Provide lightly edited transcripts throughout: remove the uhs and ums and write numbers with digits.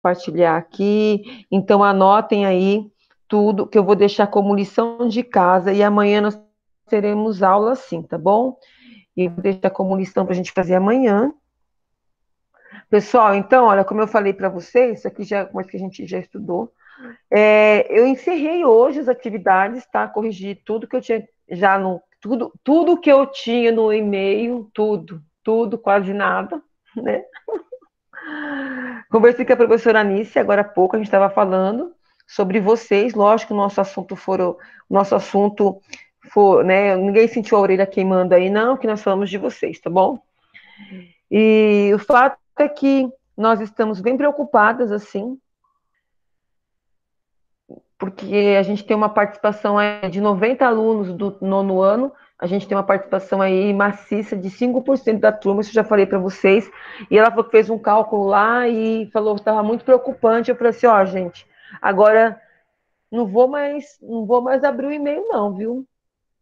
compartilhar aqui. Então, anotem aí tudo que eu vou deixar como lição de casa e amanhã nós teremos aula sim, tá bom? E vou deixar como lição para a gente fazer amanhã. Pessoal, então, olha, como eu falei para vocês, isso aqui já é uma que a gente já estudou. Eu encerrei hoje as atividades, tá? Corrigi tudo que eu tinha já no tudo que eu tinha no e-mail, tudo, quase nada, né? Conversei com a professora Anice agora há pouco, a gente estava falando sobre vocês, lógico que nosso assunto for, né? Ninguém sentiu a orelha queimando aí, não, que nós falamos de vocês, tá bom? E o fato é que nós estamos bem preocupadas, assim, porque a gente tem uma participação aí de 90 alunos do nono ano, a gente tem uma participação aí maciça de 5% da turma, isso eu já falei para vocês, e ela falou que fez um cálculo lá e falou que estava muito preocupante, eu falei assim, ó, gente, agora não vou mais abrir o e-mail não, viu?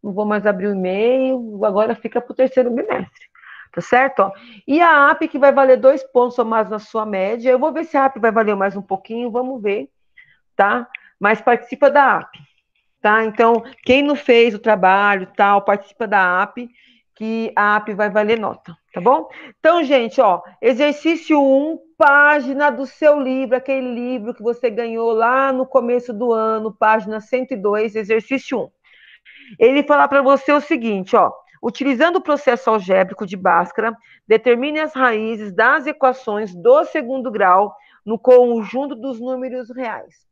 Não vou mais abrir o e-mail, agora fica para o terceiro bimestre, tá certo? Ó, e a AP que vai valer 2 pontos ou mais na sua média, eu vou ver se a AP vai valer mais um pouquinho, vamos ver, tá? Mas participa da AP, tá? Então, quem não fez o trabalho, tal, participa da AP, que a AP vai valer nota, tá bom? Então, gente, ó, exercício 1, página do seu livro, aquele livro que você ganhou lá no começo do ano, página 102, exercício 1. Ele fala para você o seguinte, ó, utilizando o processo algébrico de Bhaskara, determine as raízes das equações do segundo grau no conjunto dos números reais.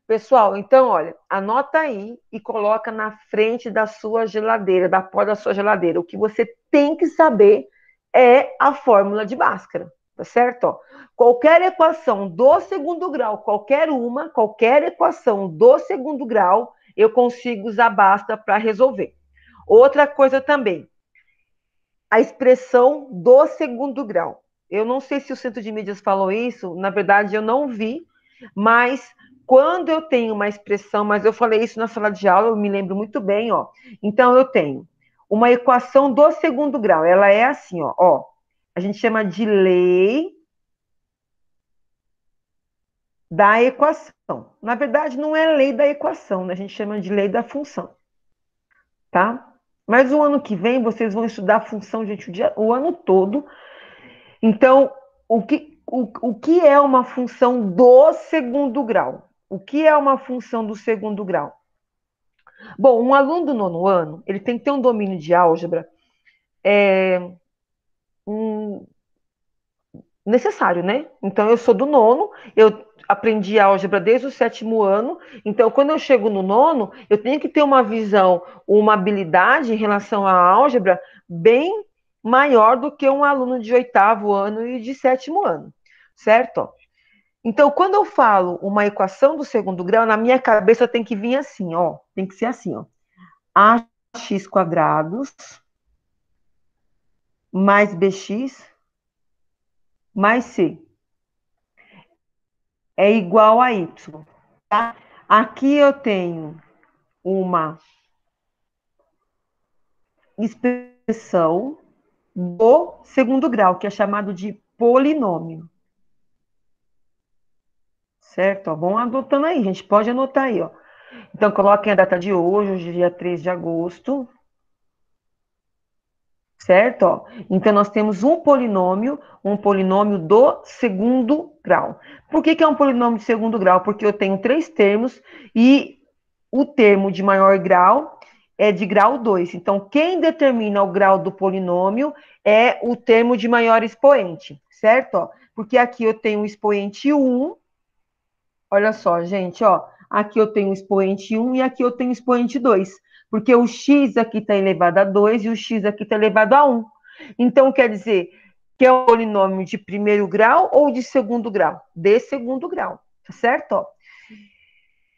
Pessoal, então, olha, anota aí e coloca na frente da sua geladeira, da porta da sua geladeira. O que você tem que saber é a fórmula de Bhaskara, tá certo? Ó, qualquer equação do segundo grau, qualquer equação do segundo grau, eu consigo usar Bhaskara para resolver. Outra coisa também, a expressão do segundo grau. Eu não sei se o Centro de Mídias falou isso, na verdade eu não vi, mas quando eu tenho uma expressão, mas eu falei isso na sala de aula, eu me lembro muito bem, ó. Então eu tenho uma equação do segundo grau, ela é assim, ó. A gente chama de lei da equação. Na verdade, não é lei da equação, né? A gente chama de lei da função, tá? Mas o ano que vem vocês vão estudar a função, gente, o ano todo. Então, o que é uma função do segundo grau? O que é uma função do segundo grau? Bom, um aluno do nono ano, ele tem que ter um domínio de álgebra um, necessário, né? Então, eu sou do nono, eu aprendi álgebra desde o sétimo ano, então, quando eu chego no nono, eu tenho que ter uma visão, uma habilidade em relação à álgebra bem maior do que um aluno de oitavo ano e de sétimo ano, certo? Então, quando eu falo uma equação do segundo grau, na minha cabeça tem que vir assim, ó. Tem que ser assim, ó. Ax quadrados mais bx mais c é igual a y, tá? Aqui eu tenho uma expressão do segundo grau, que é chamado de polinômio. Certo? Ó, vão anotando aí, gente. Pode anotar aí, ó. Então, coloquem a data de hoje, dia 3 de agosto. Certo? Ó, então, nós temos um polinômio do segundo grau. Por que é um polinômio de segundo grau? Porque eu tenho 3 termos e o termo de maior grau é de grau 2. Então, quem determina o grau do polinômio é o termo de maior expoente, certo? Ó, porque aqui eu tenho o expoente 1. Olha só, gente, ó. Aqui eu tenho o expoente 1 e aqui eu tenho o expoente 2. Porque o x aqui está elevado a 2 e o x aqui está elevado a 1. Então, quer dizer que é um polinômio de primeiro grau ou de segundo grau? De segundo grau, tá certo? Ó.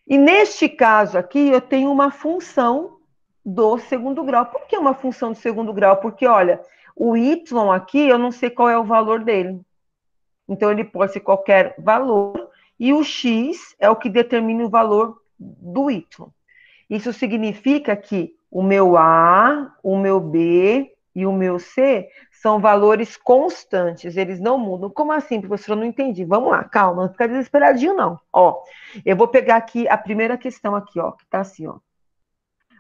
E neste caso aqui, eu tenho uma função do segundo grau. Por que uma função do segundo grau? Porque, olha, o y aqui, eu não sei qual é o valor dele. Então, ele pode ser qualquer valor, e o x é o que determina o valor do y. Isso significa que o meu A, o meu B e o meu C são valores constantes, eles não mudam. Como assim, professora? Eu não entendi. Vamos lá, calma, não fica desesperadinho, não. Ó, eu vou pegar aqui a primeira questão aqui, ó, que tá assim, ó.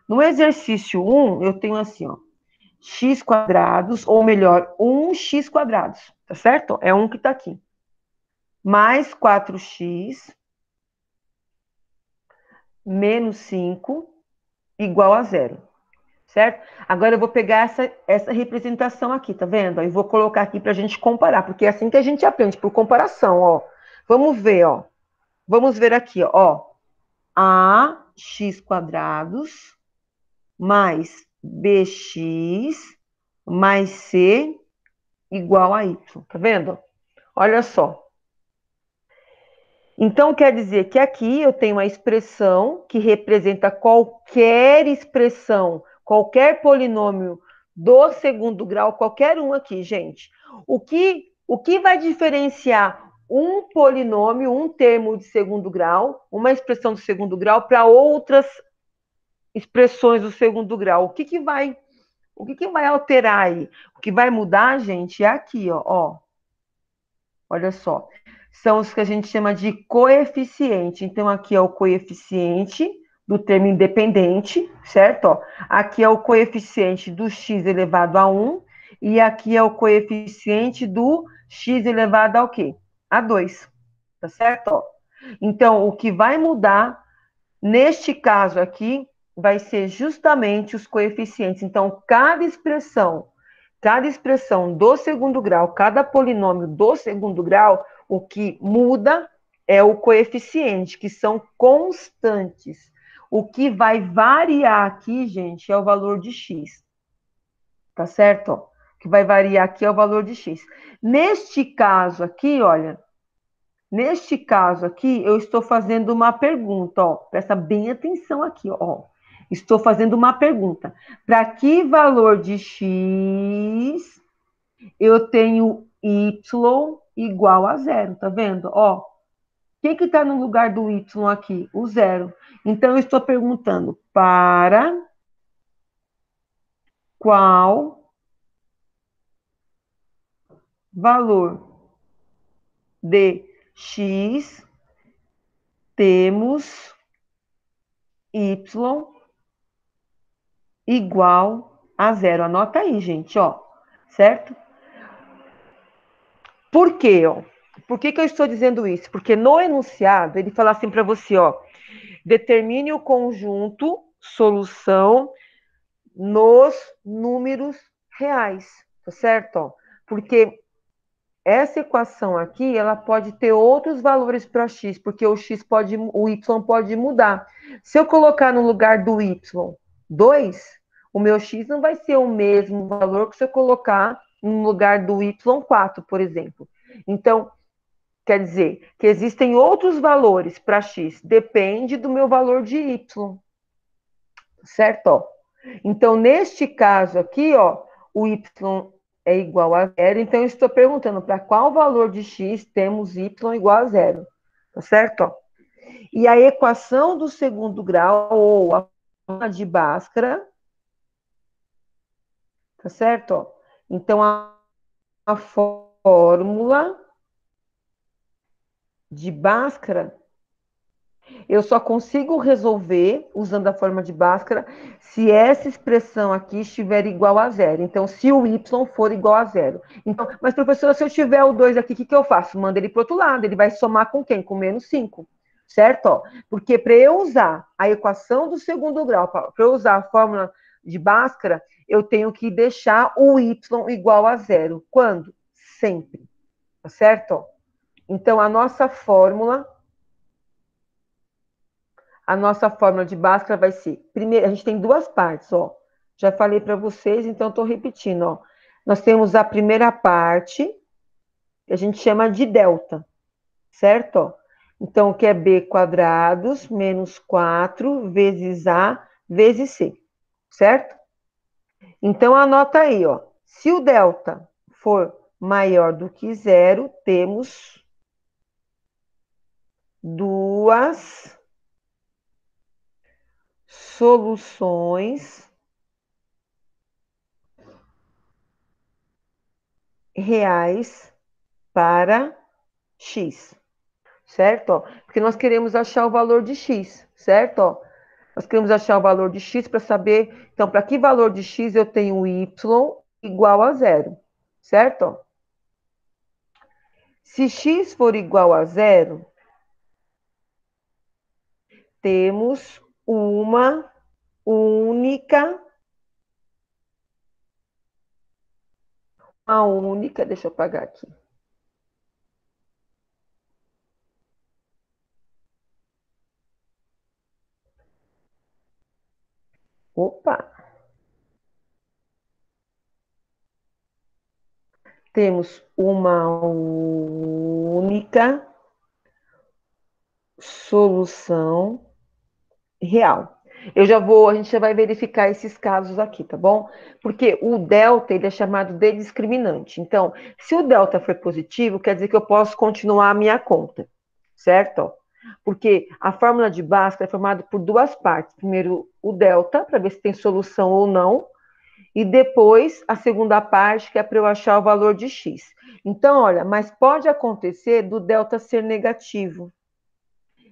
No exercício 1, eu tenho assim, ó, x quadrados, ou melhor, 1x quadrados, tá certo? É um que tá aqui. Mais 4x menos 5 igual a zero, certo? Agora eu vou pegar essa representação aqui, tá vendo? E vou colocar aqui para a gente comparar, porque é assim que a gente aprende, por comparação, ó. Vamos ver, ó. Vamos ver aqui, ó. Ax quadrados mais bx mais c igual a y, tá vendo? Olha só. Então, quer dizer que aqui eu tenho uma expressão que representa qualquer expressão, qualquer polinômio do segundo grau, qualquer um aqui, gente. O que vai diferenciar um polinômio, um termo de segundo grau, uma expressão do segundo grau, para outras expressões do segundo grau? O que vai alterar aí? O que vai mudar, gente, é aqui, ó. Olha só, são os que a gente chama de coeficiente. Então, aqui é o coeficiente do termo independente, certo? Ó, aqui é o coeficiente do x elevado a 1, e aqui é o coeficiente do x elevado ao quê? A 2, tá certo? Ó, então, o que vai mudar, neste caso aqui, vai ser justamente os coeficientes. Então, cada expressão do segundo grau, cada polinômio do segundo grau, o que muda é o coeficiente, que são constantes. O que vai variar aqui, gente, é o valor de x. Tá certo? O que vai variar aqui é o valor de x. Neste caso aqui, olha, neste caso aqui, eu estou fazendo uma pergunta, ó. Presta bem atenção aqui, ó. Estou fazendo uma pergunta. Para que valor de x eu tenho y igual a zero, tá vendo? Ó, o que está no lugar do y aqui? O zero. Então, eu estou perguntando para qual valor de x temos y igual a zero. Anota aí, gente, ó, certo? Por quê, ó? Por que eu estou dizendo isso? Porque no enunciado, ele fala assim para você, ó, determine o conjunto solução nos números reais, tá certo? Ó, porque essa equação aqui, ela pode ter outros valores para x, porque o y pode mudar. Se eu colocar no lugar do y 2, o meu x não vai ser o mesmo valor que se eu colocar no lugar do y 4, por exemplo. Então, quer dizer que existem outros valores para x, depende do meu valor de y, certo? Ó, então, neste caso aqui, ó, o y é igual a zero, então eu estou perguntando para qual valor de x temos y igual a zero, tá certo? Ó, e a equação do segundo grau, ou a fórmula de Bhaskara, tá certo? Ó, então, a fórmula de Bhaskara eu só consigo resolver, usando a forma de Bhaskara, se essa expressão aqui estiver igual a zero. Então, se o y for igual a zero. Então, mas, professora, se eu tiver o 2 aqui, o que eu faço? Manda ele para o outro lado. Ele vai somar com quem? Com menos 5. Certo? Ó, porque para eu usar a equação do segundo grau, para eu usar a fórmula de Bhaskara, eu tenho que deixar o y igual a zero. Quando? Sempre. Tá certo? Ó, então, a nossa fórmula de Bhaskara vai ser, primeiro, a gente tem duas partes, ó. Já falei para vocês, então estou repetindo, ó. Nós temos a primeira parte, que a gente chama de delta, certo? Ó, então, que é b quadrados menos 4 vezes a vezes c, certo? Então, anota aí, ó. Se o delta for maior do que zero, temos duas soluções reais para X, certo? Ó, porque nós queremos achar o valor de X, certo? Ó, nós queremos achar o valor de X para saber, então, para que valor de X eu tenho Y igual a zero, certo? Ó, se X for igual a zero, temos uma única, deixa eu apagar aqui. Opa! Temos uma única solução real. A gente já vai verificar esses casos aqui, tá bom? Porque o delta, ele é chamado de discriminante. Então, se o delta for positivo, quer dizer que eu posso continuar a minha conta, certo? Porque a fórmula de Bhaskara é formada por duas partes. Primeiro, o delta, para ver se tem solução ou não, e depois a segunda parte, que é para eu achar o valor de x. Então, olha, mas pode acontecer do delta ser negativo.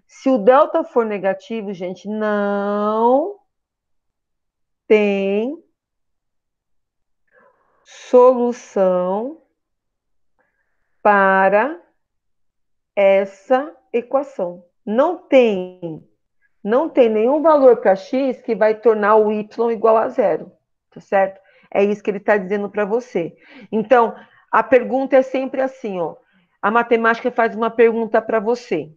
Se o delta for negativo, gente, não tem solução para essa equação. Não tem nenhum valor para x que vai tornar o y igual a zero, tá certo? É isso que ele está dizendo para você. Então, a pergunta é sempre assim, ó. A matemática faz uma pergunta para você.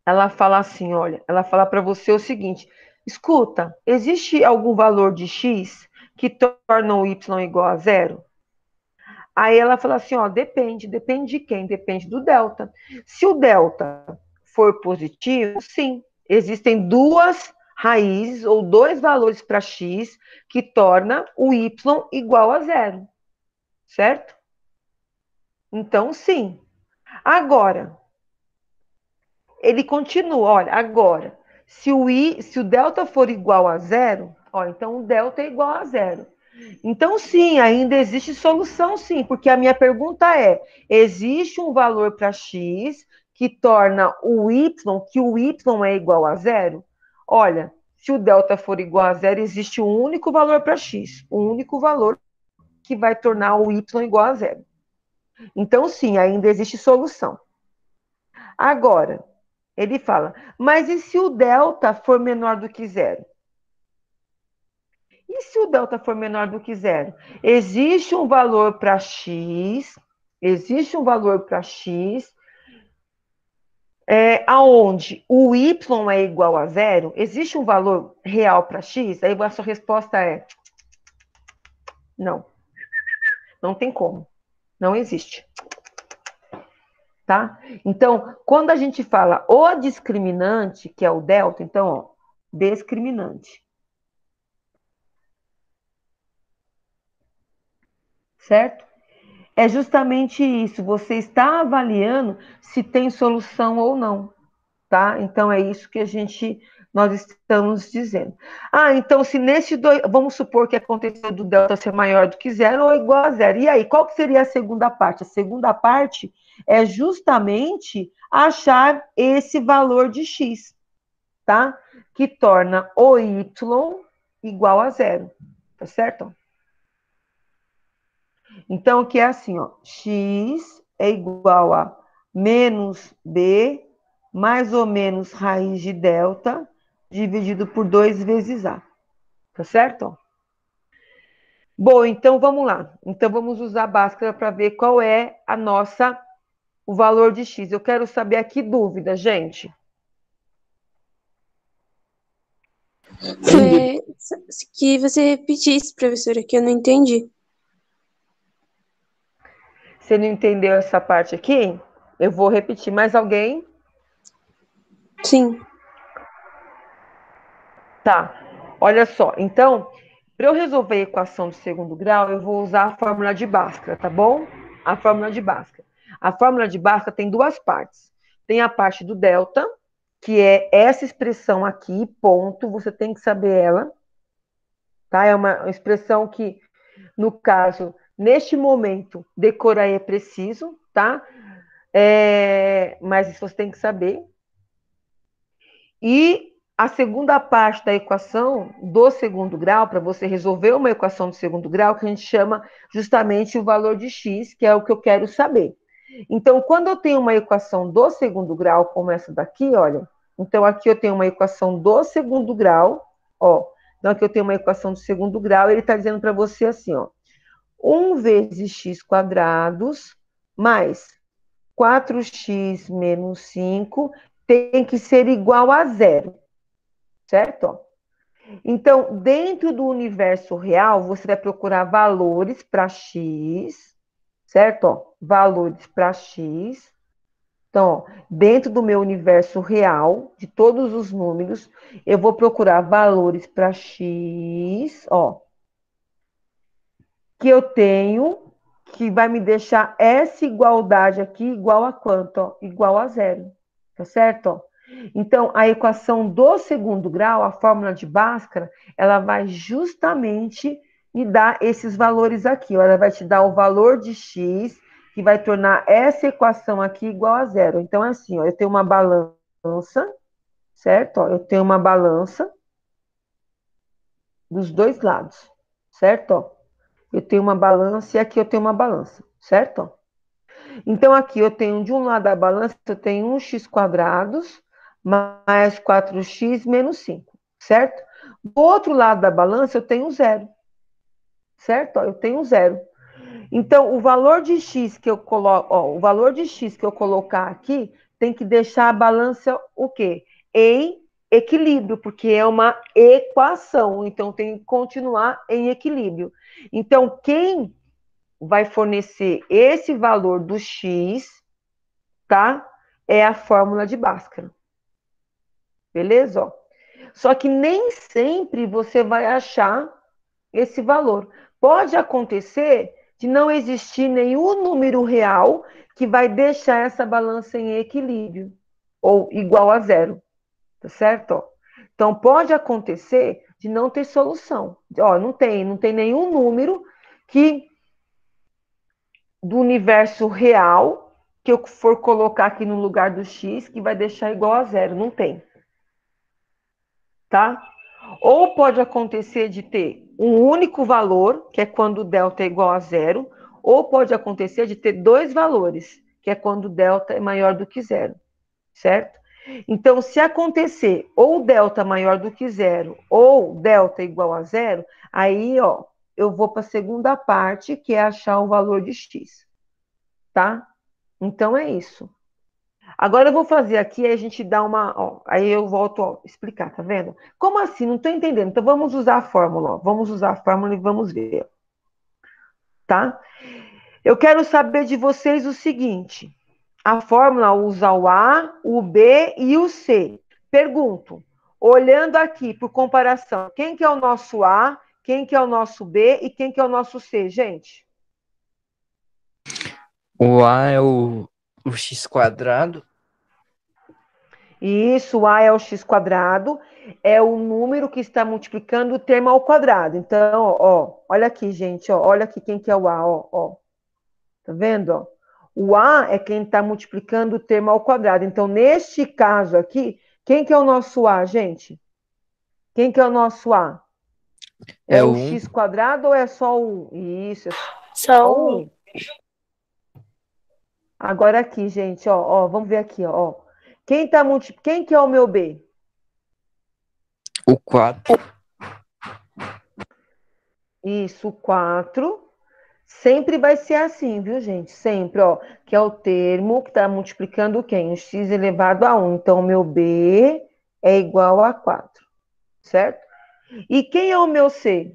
Ela fala assim, olha, ela fala para você o seguinte: escuta, existe algum valor de x que torna o y igual a zero? Aí ela fala assim, ó, depende de quem? Depende do delta. Se o delta for positivo, sim, existem duas raízes ou dois valores para x que torna o y igual a zero, certo? Então, sim. Agora, ele continua, olha, agora, se o delta for igual a zero, ó, então o delta é igual a zero. Então, sim, ainda existe solução, sim, porque a minha pergunta é: existe um valor para x que torna que o y é igual a zero? Olha, se o delta for igual a zero, existe um único valor para x, um único valor que vai tornar o y igual a zero. Então, sim, ainda existe solução. Agora, ele fala, mas e se o delta for menor do que zero? E se o delta for menor do que zero? Existe um valor para x, aonde o y é igual a zero, existe um valor real para x? Aí a sua resposta é não, não tem como, não existe, tá? Então, quando a gente fala o discriminante, que é o delta, então, ó, discriminante, certo? É justamente isso, você está avaliando se tem solução ou não, tá? Então é isso que nós estamos dizendo. Ah, então se nesse dois, vamos supor que aconteceu do delta ser maior do que zero ou igual a zero. E aí, qual que seria a segunda parte? A segunda parte é justamente achar esse valor de x, tá? Que torna o y igual a zero, tá certo? Então, que é assim, ó, x é igual a menos b mais ou menos raiz de delta dividido por 2 vezes a. Tá certo? Bom, então vamos lá. Então vamos usar a Bhaskara para ver qual é o valor de x. Eu quero saber aqui dúvida, gente. É, que você repetisse, professora, que eu não entendi. Você não entendeu essa parte aqui? Eu vou repetir. Mais alguém? Sim. Tá. Olha só. Então, para eu resolver a equação de segundo grau, eu vou usar a fórmula de Bhaskara, tá bom? A fórmula de Bhaskara. A fórmula de Bhaskara tem duas partes. Tem a parte do delta, que é essa expressão aqui, ponto, você tem que saber ela, tá? É uma expressão que, no caso, Neste momento, decorar é preciso, tá? Mas isso você tem que saber. E a segunda parte da equação do segundo grau, para você resolver uma equação do segundo grau, que a gente chama justamente o valor de x, que é o que eu quero saber. Então, quando eu tenho uma equação do segundo grau, como essa daqui, olha. Então, aqui eu tenho uma equação do segundo grau, ó. Então, aqui eu tenho uma equação do segundo grau, ele está dizendo para você assim, ó. 1 vezes x quadrados mais 4x menos 5 tem que ser igual a zero, certo? Então, dentro do universo real, você vai procurar valores para x, certo? Valores para x. Então, dentro do meu universo real, de todos os números, eu vou procurar valores para x, ó, que eu tenho, que vai me deixar essa igualdade aqui igual a quanto? Ó? Igual a zero, tá certo? Ó? Então, a equação do segundo grau, a fórmula de Bhaskara, ela vai justamente me dar esses valores aqui. Ó. Ela vai te dar o valor de x, que vai tornar essa equação aqui igual a zero. Então, é assim, ó, eu tenho uma balança, certo? Ó, eu tenho uma balança dos dois lados, certo? Ó. Eu tenho uma balança e aqui eu tenho uma balança, certo? Então, aqui eu tenho, de um lado da balança, eu tenho 1x quadrados mais 4x menos 5, certo? Do outro lado da balança, eu tenho zero, certo? Eu tenho zero. Então, o valor de x que eu coloco, ó, o valor de x que eu colocar aqui tem que deixar a balança o quê? Em equilíbrio, porque é uma equação, então tem que continuar em equilíbrio. Então, quem vai fornecer esse valor do x, tá? É a fórmula de Bhaskara. Beleza? Ó. Só que nem sempre você vai achar esse valor. Pode acontecer de não existir nenhum número real que vai deixar essa balança em equilíbrio ou igual a zero, tá certo? Ó. Então pode acontecer de não ter solução. Ó, não tem nenhum número que do universo real que eu for colocar aqui no lugar do x que vai deixar igual a zero. Não tem, tá? Ou pode acontecer de ter um único valor, que é quando o delta é igual a zero, ou pode acontecer de ter dois valores, que é quando o delta é maior do que zero, certo? Então, se acontecer ou delta maior do que zero, ou delta igual a zero, aí, ó, eu vou para a segunda parte, que é achar o valor de x, tá? Então, é isso. Agora eu vou fazer aqui, aí a gente dá uma. Ó, aí eu volto a explicar, tá vendo? Como assim? Não estou entendendo. Então vamos usar a fórmula, ó. Vamos usar a fórmula e vamos ver, tá? Eu quero saber de vocês o seguinte: a fórmula usa o A, o B e o C. Pergunto, olhando aqui por comparação, quem que é o nosso A, quem que é o nosso B e quem que é o nosso C, gente? O A é o x quadrado. Isso, A é o x quadrado, é o número que está multiplicando o termo ao quadrado. Então, ó, olha aqui, gente, ó, olha aqui quem que é o A, ó. Tá vendo, ó? O A é quem está multiplicando o termo ao quadrado. Então, neste caso aqui, quem que é o nosso A, gente? Quem que é o nosso A? É É o o 1. x quadrado ou é só o 1? Isso, é Só só o um. 1. Agora aqui, gente, ó, vamos ver aqui, ó. Quem que é o meu B? O 4. Isso, 4. Sempre vai ser assim, viu, gente? Sempre, ó. Que é o termo que está multiplicando quem? O x elevado a 1. Então, o meu B é igual a 4, certo? E quem é o meu C?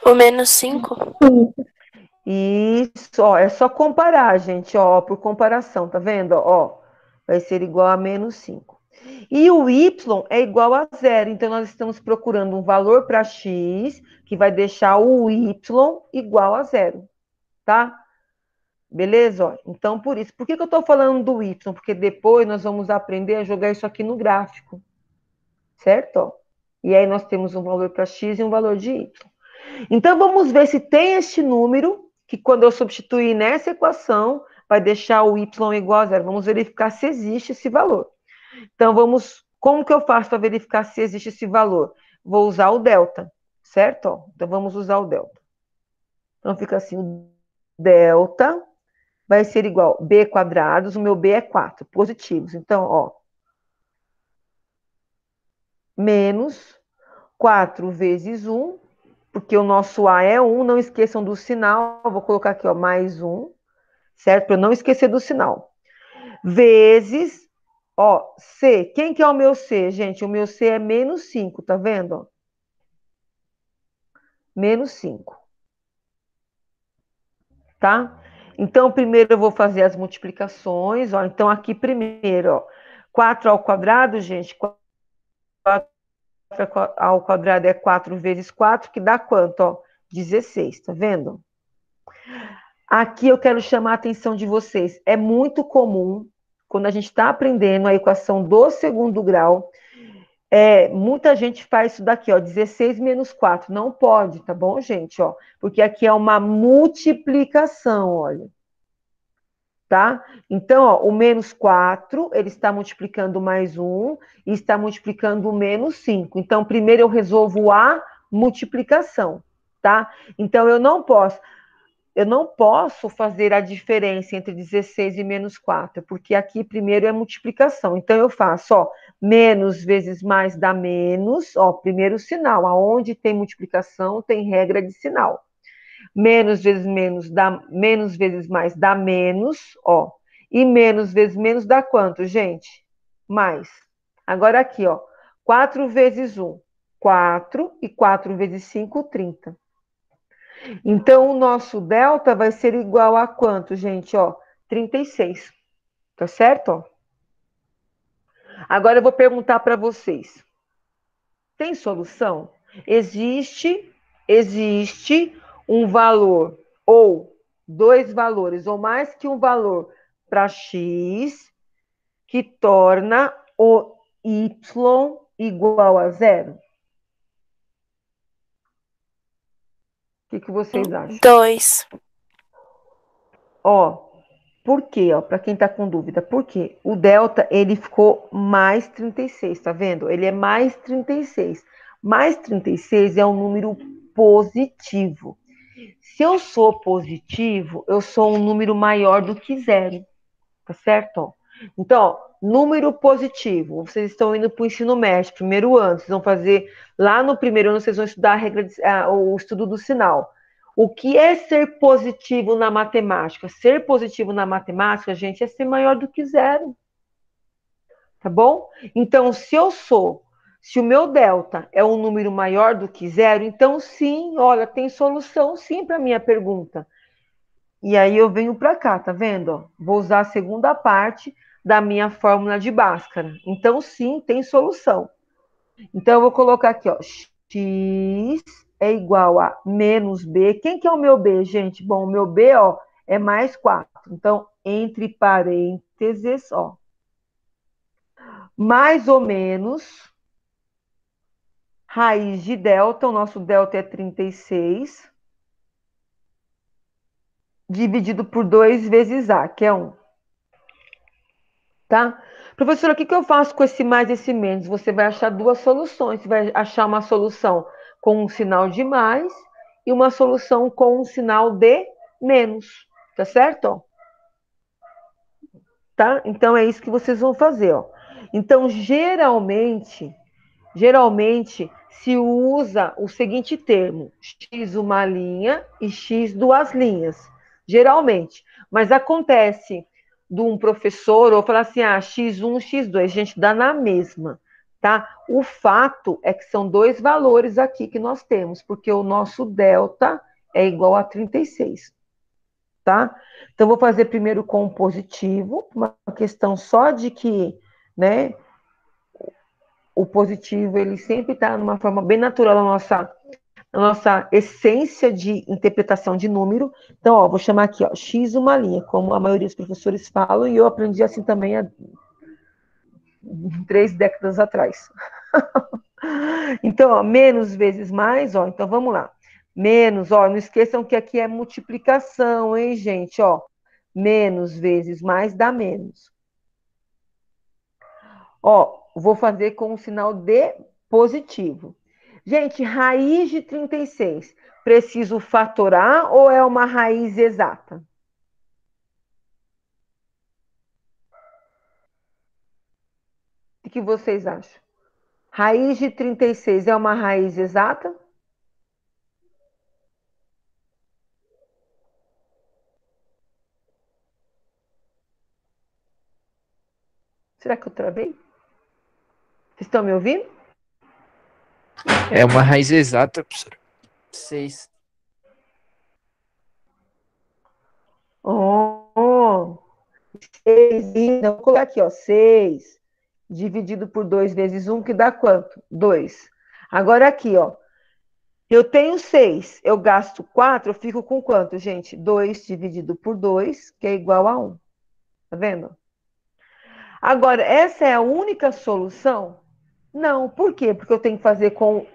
O menos 5. Isso, ó. É só comparar, gente, ó. Por comparação, tá vendo? Ó, vai ser igual a menos 5. E o y é igual a zero. Então, nós estamos procurando um valor para x que vai deixar o y igual a zero, tá? Beleza? Ó, então, por isso. Por que eu estou falando do y? Porque depois nós vamos aprender a jogar isso aqui no gráfico, certo? Ó, e aí nós temos um valor para x e um valor de y. Então, vamos ver se tem este número, que quando eu substituir nessa equação, vai deixar o y igual a zero. Vamos verificar se existe esse valor. Então, como que eu faço para verificar se existe esse valor? Vou usar o delta, certo? Ó, então, vamos usar o delta. Então, fica assim, o delta vai ser igual a b quadrados, o meu b é 4, positivos. Então, ó, menos 4 vezes 1, porque o nosso A é 1, não esqueçam do sinal, vou colocar aqui, ó, mais 1, certo? Para eu não esquecer do sinal. Vezes, ó, C. Quem que é o meu C, gente? O meu C é menos 5, tá vendo? Menos 5, tá? Então, primeiro eu vou fazer as multiplicações, ó. Então, aqui primeiro, ó, 4 ao quadrado, gente, 4 ao quadrado é 4 vezes 4, que dá quanto, ó? 16, tá vendo? Aqui eu quero chamar a atenção de vocês. É muito comum, quando a gente está aprendendo a equação do segundo grau, muita gente faz isso daqui, ó, 16 menos 4. Não pode, tá bom, gente? Ó, porque aqui é uma multiplicação, olha. Tá? Então, ó, o menos 4, ele está multiplicando mais 1 e está multiplicando o menos 5. Então, primeiro eu resolvo a multiplicação, tá? Então, eu não posso fazer a diferença entre 16 e menos 4, porque aqui primeiro é multiplicação. Então, eu faço, ó, menos vezes mais dá menos, ó, primeiro sinal. Aonde tem multiplicação, tem regra de sinal. Menos vezes menos dá menos vezes mais dá menos, ó. E menos vezes menos dá quanto, gente? Mais. Agora aqui, ó. 4 vezes 1, 4. E 4 vezes 5, 30. Então, o nosso delta vai ser igual a quanto, gente? Ó, 36. Tá certo? Ó. Agora eu vou perguntar para vocês. Tem solução? Existe um valor ou dois valores ou mais que um valor para x que torna o y igual a zero? O que vocês acham? 2. Ó, por quê? Ó, para quem está com dúvida, por quê? O delta, ele ficou mais 36, tá vendo? Ele é mais 36. Mais 36 é um número positivo. Se eu sou positivo, eu sou um número maior do que zero, tá certo? Ó, então, ó, número positivo, vocês estão indo para o ensino médio, primeiro ano, vocês vão fazer, lá no primeiro ano, vocês vão estudar o estudo do sinal. O que é ser positivo na matemática? Ser positivo na matemática, gente, é ser maior do que zero, tá bom? Então, se o meu delta é um número maior do que zero, então sim, olha, tem solução sim para a minha pergunta. E aí eu venho para cá, tá vendo? Ó, vou usar a segunda parte da minha fórmula de Bhaskara. Então, sim, tem solução. Então, eu vou colocar aqui, ó, x é igual a menos b. Quem que é o meu b, gente? Bom, o meu b, ó, é mais 4. Então, entre parênteses, ó, mais ou menos raiz de delta, o nosso delta é 36, dividido por 2 vezes a, que é 1. Tá? Professora, o que eu faço com esse mais e esse menos? Você vai achar duas soluções. Você vai achar uma solução com um sinal de mais e uma solução com um sinal de menos. Tá certo? Tá? Então, é isso que vocês vão fazer. Ó. Então, geralmente, se usa o seguinte termo: x uma linha e x duas linhas. Geralmente. Mas acontece de um professor ou falar assim, x1, x2, a gente dá na mesma, tá? O fato é que são dois valores aqui que nós temos, porque o nosso delta é igual a 36, tá? Então, vou fazer primeiro com o positivo, uma questão só de que, né, o positivo, ele sempre está numa forma bem natural na nossa essência de interpretação de número. Então, ó, vou chamar aqui, ó, x uma linha, como a maioria dos professores falam, e eu aprendi assim também há 3 décadas atrás. Então, ó, menos vezes mais, ó, então vamos lá. Menos, ó, não esqueçam que aqui é multiplicação, hein, gente, ó. Menos vezes mais dá menos. Ó, vou fazer com o sinal de positivo. Gente, raiz de 36. Preciso fatorar ou é uma raiz exata? O que vocês acham? Raiz de 36 é uma raiz exata? Será que eu travei? Vocês estão me ouvindo? É uma raiz exata, professor. 6. Oh, 6, vou colocar aqui, ó, 6 dividido por 2 vezes 1, que dá quanto? 2. Agora aqui, ó, eu tenho 6, eu gasto 4, eu fico com quanto, gente? 2 dividido por 2, que é igual a 1. Tá vendo? Agora, essa é a única solução? Não. Por quê? Porque eu tenho que fazer com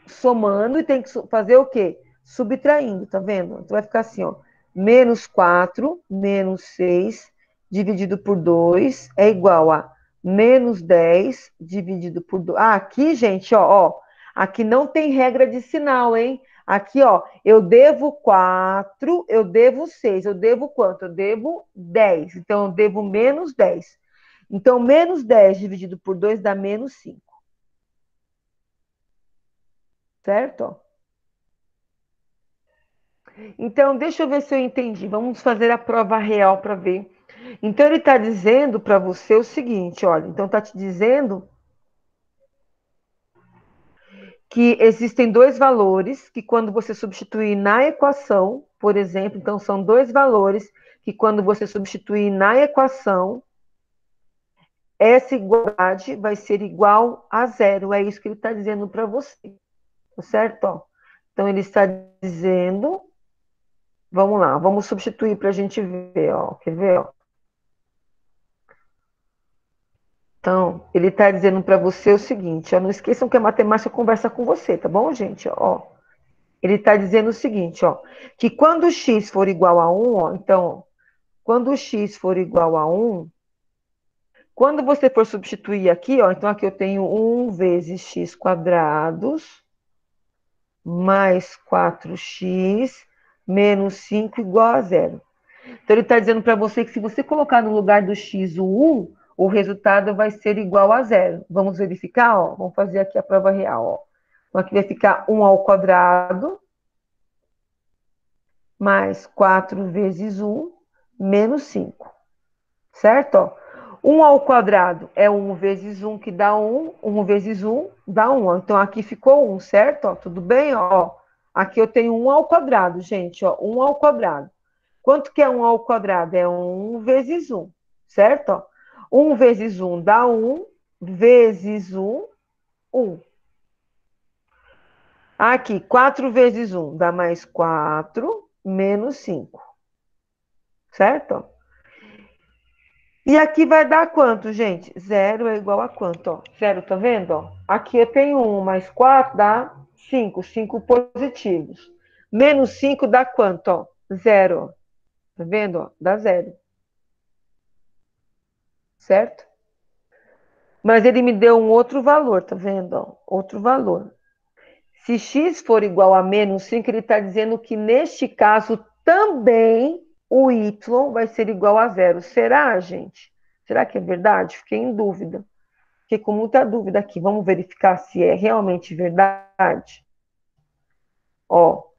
somando e tem que fazer o quê? Subtraindo, tá vendo? Então vai ficar assim, ó. Menos 4 menos 6 dividido por 2 é igual a menos 10 dividido por 2. Ah, aqui, gente, ó, aqui não tem regra de sinal, hein? Aqui, ó, eu devo 4, eu devo 6, eu devo quanto? Eu devo 10. Então, eu devo menos 10. Então, menos 10 dividido por 2 dá menos 5. Certo? Então, deixa eu ver se eu entendi. Vamos fazer a prova real para ver. Então, ele está dizendo para você o seguinte, olha. Então, está te dizendo que existem dois valores que quando você substituir na equação, por exemplo, então são dois valores que quando você substituir na equação, essa igualdade vai ser igual a zero. É isso que ele está dizendo para você. Tá certo? Ó. Então, ele está dizendo... Vamos lá, vamos substituir para a gente ver, ó. Quer ver, ó? Então, ele está dizendo para você o seguinte, ó, não esqueçam que a matemática conversa com você, tá bom, gente? Ó, ele está dizendo o seguinte, ó, que quando x for igual a 1, ó, então, quando x for igual a 1, quando você for substituir aqui, ó, então aqui eu tenho 1 vezes x quadrados mais 4x menos 5 igual a zero. Então, ele está dizendo para você que se você colocar no lugar do x o 1, o resultado vai ser igual a zero. Vamos verificar? Ó. Vamos fazer aqui a prova real. Ó. Então, aqui vai ficar 1 ao quadrado mais 4 vezes 1 menos 5. Certo? Ó. 1 ao quadrado é 1 vezes 1, que dá 1. 1 vezes 1 dá 1. Ó. Então, aqui ficou 1, certo? Ó. Tudo bem? Ó. Aqui eu tenho 1 ao quadrado, gente. Ó. 1 ao quadrado. Quanto que é 1 ao quadrado? É 1 vezes 1, certo? 1 vezes 1 dá 1, vezes 1, 1. Aqui, 4 vezes 1 dá mais 4, menos 5, certo? E aqui vai dar quanto, gente? Zero é igual a quanto? Ó? Zero, tá vendo? Ó? Aqui eu tenho 1 mais 4 dá 5, 5 positivos. Menos 5 dá quanto? Ó? Zero, ó. Tá vendo? Ó? Dá zero. Certo? Mas ele me deu um outro valor, tá vendo? Ó? Outro valor. Se x for igual a menos 5, ele está dizendo que neste caso também o y vai ser igual a zero. Será, gente? Será que é verdade? Fiquei em dúvida. Fiquei com muita dúvida aqui. Vamos verificar se é realmente verdade. Ó.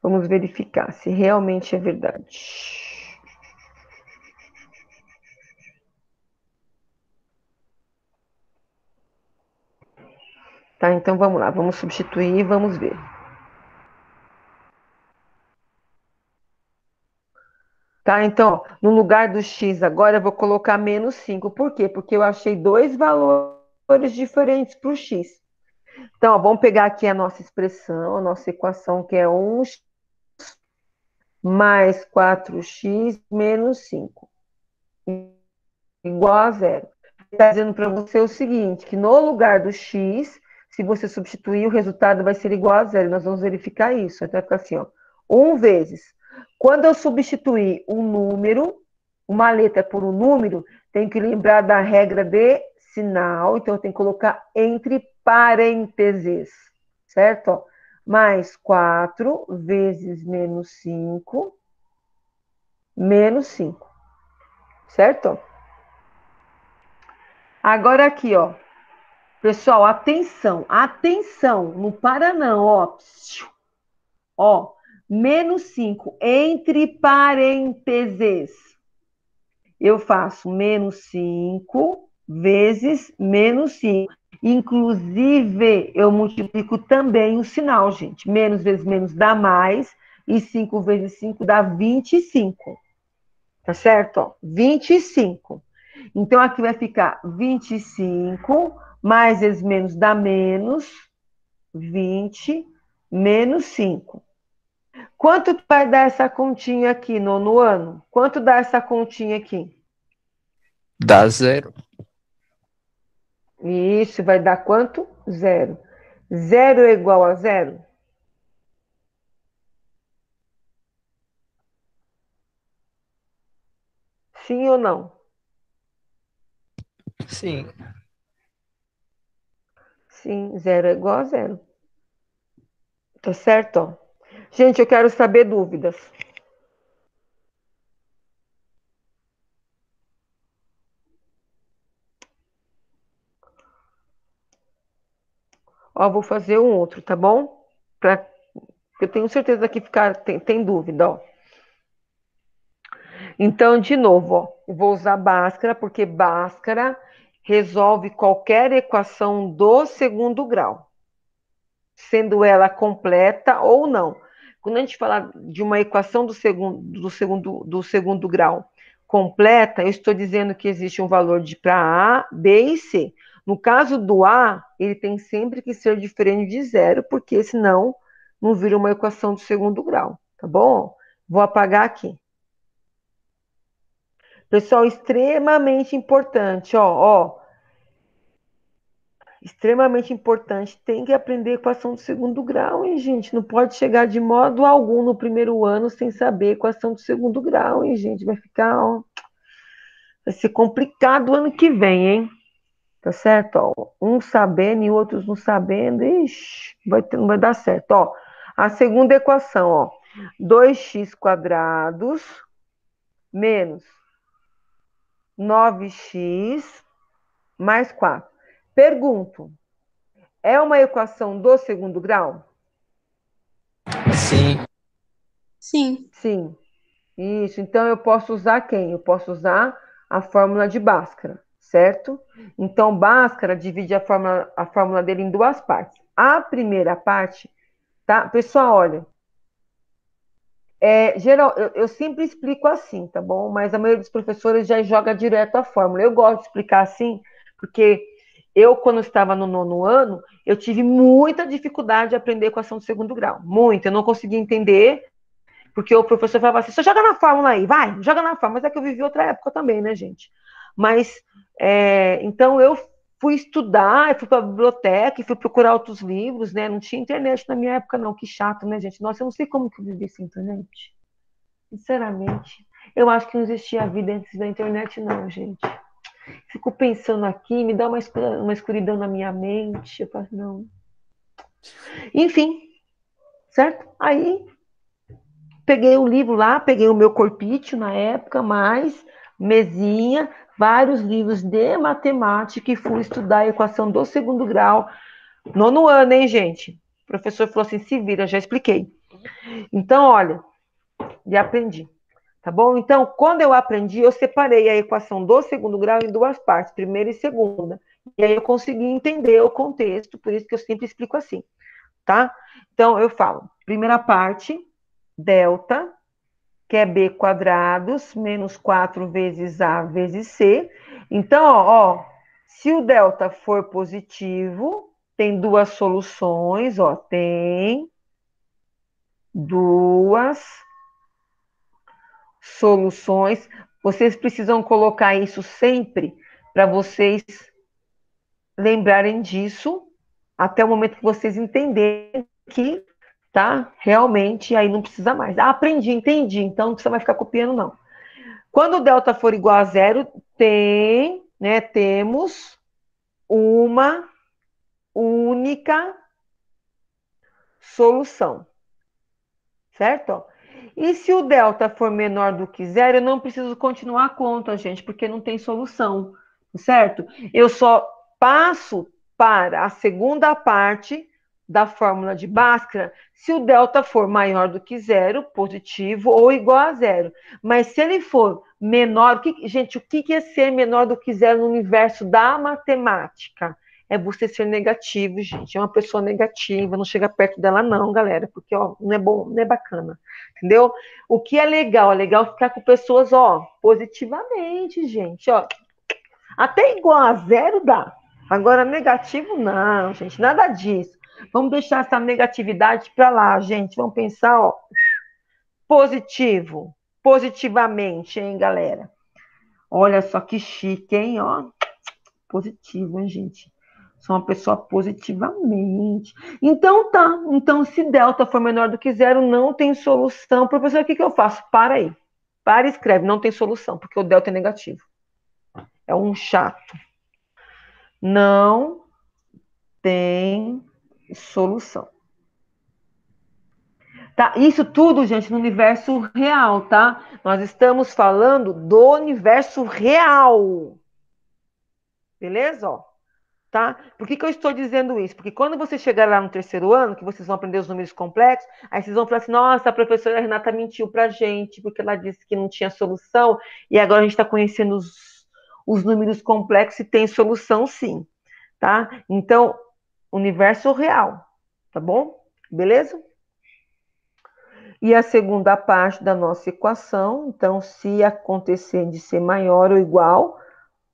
Vamos verificar se realmente é verdade. Tá, então vamos lá. Vamos substituir e vamos ver. Tá, então, no lugar do x agora eu vou colocar menos 5. Por quê? Porque eu achei dois valores diferentes para o x. Então, ó, vamos pegar aqui a nossa expressão, a nossa equação, que é 1x mais 4x menos 5. igual a zero. Está dizendo para você o seguinte, que no lugar do x, se você substituir, o resultado vai ser igual a zero. Nós vamos verificar isso. Então, vai ficar assim, ó. 1 vezes. Quando eu substituir um número, uma letra por um número, tem que lembrar da regra de sinal. Então, eu tenho que colocar entre parênteses, certo? Ó, mais 4 vezes menos 5, menos 5, certo? Agora aqui, ó. Pessoal, atenção, atenção, não para não, ó. Ó, menos 5 entre parênteses. Eu faço menos 5 vezes menos 5. Inclusive, eu multiplico também o sinal, gente. Menos vezes menos dá mais, e 5 vezes 5 dá 25. Tá certo? Ó, 25. Então, aqui vai ficar 25, mais vezes menos dá menos, 20, menos 5. Quanto vai dar essa continha aqui no ano? Quanto dá essa continha aqui? Dá 0. Isso, vai dar quanto? Zero. Zero é igual a zero? Sim ou não? Sim. Sim, zero é igual a zero. Tá certo? Ó. Gente, eu quero saber dúvidas. Ó, vou fazer um outro, tá bom? Eu tenho certeza que tem dúvida, ó. Então, de novo, ó, eu vou usar Bhaskara, porque Bhaskara resolve qualquer equação do segundo grau, sendo ela completa ou não. Quando a gente fala de uma equação do segundo grau completa, eu estou dizendo que existe um valor de para A, B e C. No caso do A, ele tem sempre que ser diferente de zero, porque senão não vira uma equação do segundo grau, tá bom? Vou apagar aqui. Pessoal, extremamente importante, ó, extremamente importante, tem que aprender equação do segundo grau, hein, gente? Não pode chegar de modo algum no primeiro ano sem saber equação do segundo grau, hein, gente? Vai ficar, ó, vai ser complicado o ano que vem, hein? Tá certo? Ó, uns sabendo e outros não sabendo, ixi, não vai dar certo, ó. A segunda equação, ó, 2x quadrados menos 9x mais 4. Pergunto, é uma equação do segundo grau? Sim. Sim. Sim. Isso. Então eu posso usar quem? Eu posso usar a fórmula de Bhaskara, certo? Então Bhaskara divide a fórmula dele em duas partes. A primeira parte, tá? Pessoal, olha, eu sempre explico assim, tá bom? Mas a maioria dos professores já joga direto a fórmula. Eu gosto de explicar assim, porque eu, quando estava no nono ano, eu tive muita dificuldade de aprender equação de segundo grau. Muita. Eu não conseguia entender, porque o professor falava assim, só joga na fórmula aí, vai, joga na fórmula. Mas é que eu vivi outra época também, né, gente? Mas, então eu fui estudar, fui para a biblioteca, fui procurar outros livros, né? Não tinha internet na minha época, não. Que chato, né, gente? Nossa, eu não sei como que eu vivi sem internet. Sinceramente. Eu acho que não existia vida antes da internet, não, gente. Fico pensando aqui, me dá uma escuridão na minha mente. Eu falo, não. Enfim, certo? Aí peguei o livro lá, peguei o meu corpício na época, mais mesinha, vários livros de matemática e fui estudar a equação do segundo grau. Nono ano, hein, gente? O professor falou assim, se vira, já expliquei. Então, olha, e aprendi. Tá bom? Então, quando eu aprendi, eu separei a equação do segundo grau em duas partes, primeira e segunda. E aí eu consegui entender o contexto, por isso que eu sempre explico assim, tá? Então, eu falo, primeira parte, delta, que é b quadrados, menos 4 vezes a vezes c. Então, ó, se o delta for positivo, tem duas soluções, ó, tem duas soluções. Vocês precisam colocar isso sempre para vocês lembrarem disso até o momento que vocês entenderem que, tá? Realmente aí não precisa mais. Ah, aprendi, entendi, então não precisa mais ficar copiando, não. Quando o delta for igual a zero, temos uma única solução, certo? E se o delta for menor do que zero, eu não preciso continuar a conta, gente, porque não tem solução, certo? Eu só passo para a segunda parte da fórmula de Bhaskara se o delta for maior do que zero, positivo, ou igual a zero. Mas se ele for menor, gente, o que é ser menor do que zero no universo da matemática? É você ser negativo, gente. É uma pessoa negativa, não chega perto dela, não, galera, porque ó, não é bom, não é bacana. Entendeu? O que é legal? É legal ficar com pessoas, ó, positivamente, gente, ó. Até igual a zero dá. Agora, negativo, não, gente, nada disso. Vamos deixar essa negatividade para lá, gente. Vamos pensar, ó, positivo, positivamente, hein, galera? Olha só que chique, hein, ó. Positivo, hein, gente? Sou uma pessoa positivamente. Então tá. Então, se delta for menor do que zero, não tem solução. Professor, o que eu faço? Para aí. Para e escreve. Não tem solução, porque o delta é negativo. É um chato. Não tem solução. Tá? Isso tudo, gente, no universo real, tá? Nós estamos falando do universo real. Beleza? Ó. Tá? Por que eu estou dizendo isso? Porque quando você chegar lá no terceiro ano, que vocês vão aprender os números complexos, aí vocês vão falar assim, nossa, a professora Renata mentiu pra gente, porque ela disse que não tinha solução, e agora a gente está conhecendo os números complexos e tem solução sim, tá? Então, universo real, tá bom? Beleza? E a segunda parte da nossa equação, então, se acontecer de ser maior ou igual,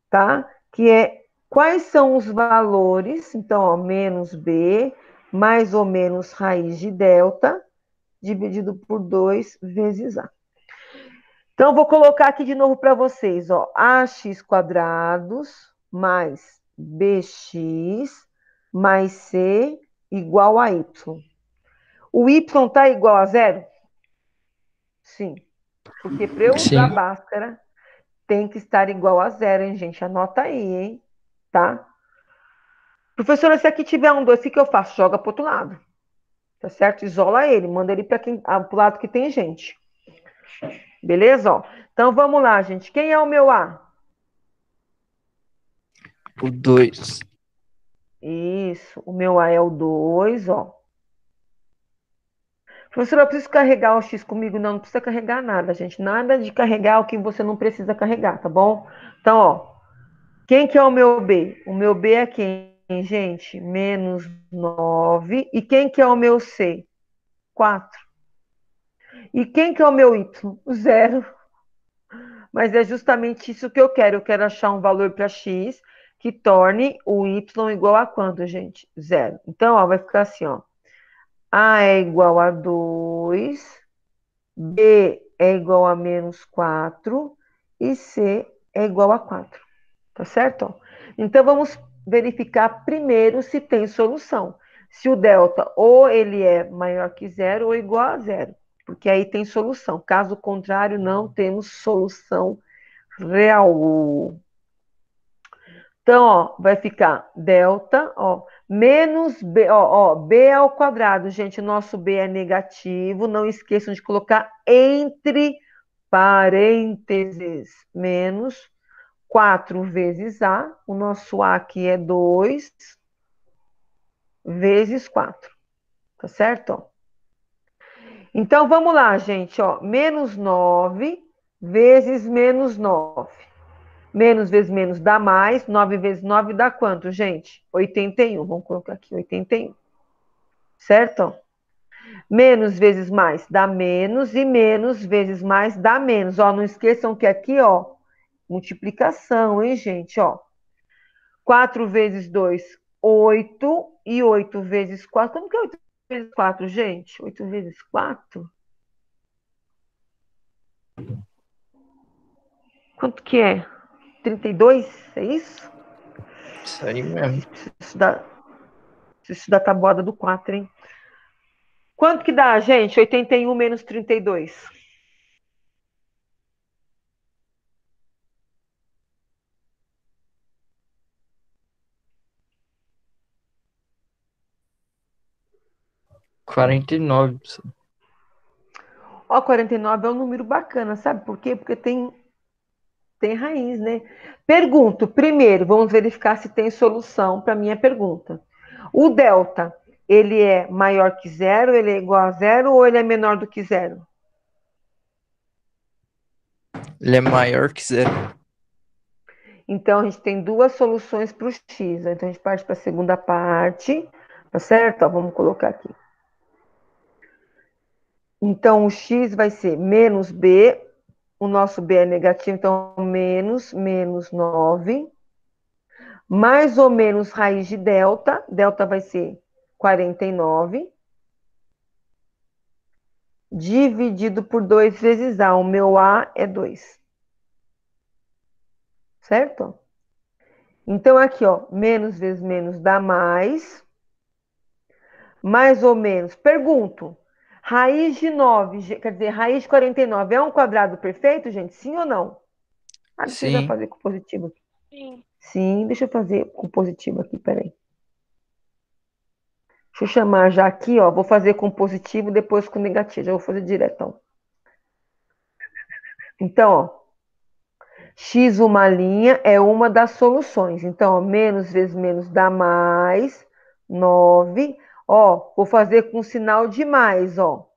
tá? Que é quais são os valores, então, ó, menos B, mais ou menos raiz de delta, dividido por 2 vezes A. Então, vou colocar aqui de novo para vocês, ó, AX quadrados mais BX mais C igual a Y. O Y está igual a zero? Sim. Porque para eu usar Sim. Bhaskara, tem que estar igual a zero, hein, gente? Anota aí, hein? Tá? Professora, se aqui tiver um 2, o que eu faço? Joga para outro lado. Tá certo? Isola ele, manda ele para o lado que tem gente. Beleza? Ó. Então vamos lá, gente. Quem é o meu A? O 2. Isso, o meu A é o 2, ó. Professora, eu preciso carregar o X comigo? Não, não precisa carregar nada, gente. Nada de carregar o que você não precisa carregar, tá bom? Então, ó. Quem que é o meu B? O meu B é quem, gente? Menos 9. E quem que é o meu C? 4. E quem que é o meu Y? Zero. Mas é justamente isso que eu quero. Eu quero achar um valor para x que torne o y igual a quanto, gente? Zero. Então, ó, vai ficar assim, ó. A é igual a 2, B é igual a menos 4 e C é igual a 4. Tá certo? Então, vamos verificar primeiro se tem solução. Se o delta ou ele é maior que zero ou igual a zero. Porque aí tem solução. Caso contrário, não temos solução real. Então, ó, vai ficar delta, ó, menos B, ó, B ao quadrado, gente, o nosso B é negativo, não esqueçam de colocar entre parênteses, menos 4 vezes A, o nosso A aqui é 2 vezes 4, tá certo? Ó. Então, vamos lá, gente, ó, menos 9 vezes menos 9. Menos vezes menos dá mais. 9 vezes 9 dá quanto, gente? 81. Vamos colocar aqui 81. Certo? Menos vezes mais dá menos. E menos vezes mais dá menos. Ó, não esqueçam que aqui, ó, multiplicação, hein, gente? Ó, 4 vezes 2, 8. E 8 vezes 4. Como que é 8 vezes 4, gente? 8 vezes 4? Quanto que é? 32? É isso? Isso aí mesmo. Preciso estudar a tabuada do 4, hein? Quanto que dá, gente? 81 menos 32. 49. Ó, 49 é um número bacana, sabe por quê? Porque tem raiz, né? Pergunto, primeiro, vamos verificar se tem solução para minha pergunta. O delta, ele é maior que zero, ele é igual a zero ou ele é menor do que zero? Ele é maior que zero. Então, a gente tem duas soluções para o x. Então, a gente parte para a segunda parte, tá certo? Ó, vamos colocar aqui. Então, o x vai ser menos b, o nosso b é negativo, então menos 9, mais ou menos raiz de delta, delta vai ser 49, dividido por 2 vezes a, o meu a é 2, certo? Então, aqui, ó, menos vezes menos dá mais ou menos. Pergunto, raiz de 9, quer dizer, raiz de 49 é um quadrado perfeito, gente? Sim ou não? Ah, deixa eu já Sim. fazer com positivo aqui. Sim. Sim, deixa eu fazer com positivo aqui, peraí. Deixa eu chamar já aqui, ó. Vou fazer com positivo, depois com negativo. Já vou fazer diretão. Então, ó, x uma linha é uma das soluções. Então, ó, menos vezes menos dá mais 9. Ó, vou fazer com sinal de mais, ó.